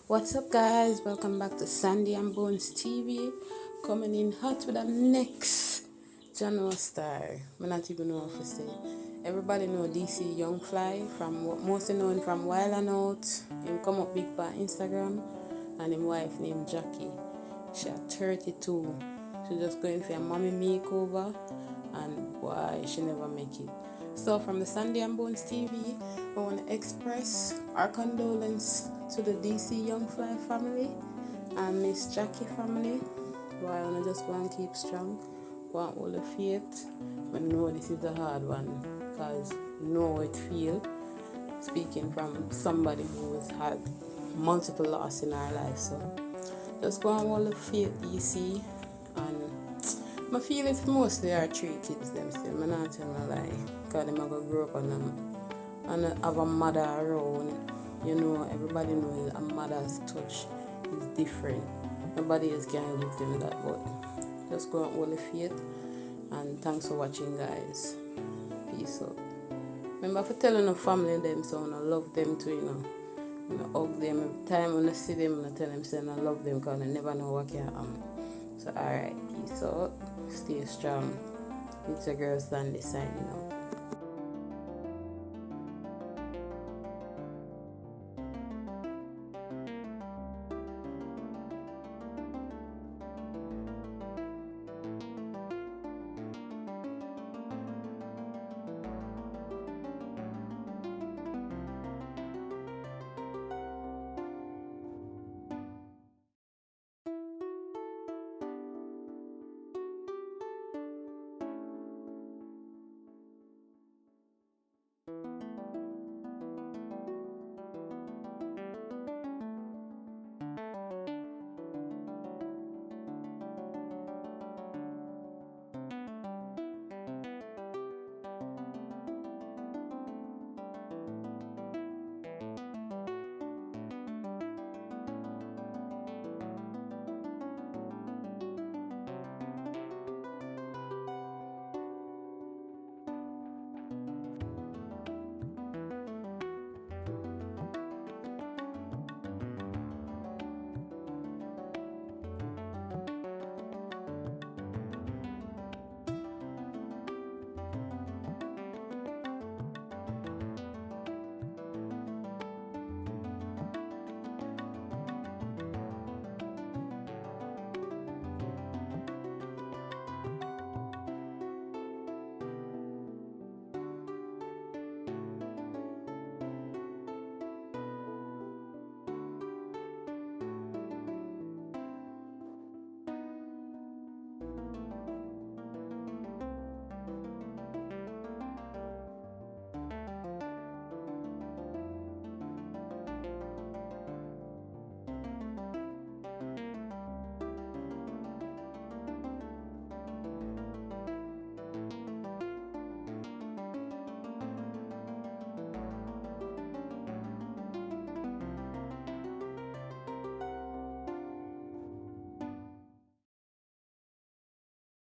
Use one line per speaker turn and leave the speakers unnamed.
What's up, guys? Welcome back to Sandy and Bones TV. Coming in hot with the next Jano star. I not even know what to say. Everybody know DC Young Fly from mostly known from Wild and Out. Him come up big by Instagram, and his wife named Jacky. She at 32. She just going for a mommy makeover, and why she never make it. So from the Sandy and Bones TV, I want to express our condolence to the DC Young Fly family and Miss Jacky family. But I want to just go and keep strong, want all the faith. But know this is a hard one because know it feel. Speaking from somebody who has had multiple loss in our life, so just go and all the faith DC. And my feelings mostly are three kids them still. I'm not telling a lie. Because them are going to grow up on them and have a mother around. You know, everybody knows a mother's touch is different. Nobody else can give them that, but just go and hold the faith. And thanks for watching, guys. Peace out. Remember for telling the family them so I love them too, you know. I hug them every time when I see them, I tell them saying I love them because I never know what can happen. So alright, peace out. Stay strong. It's your girl Sandy signing out.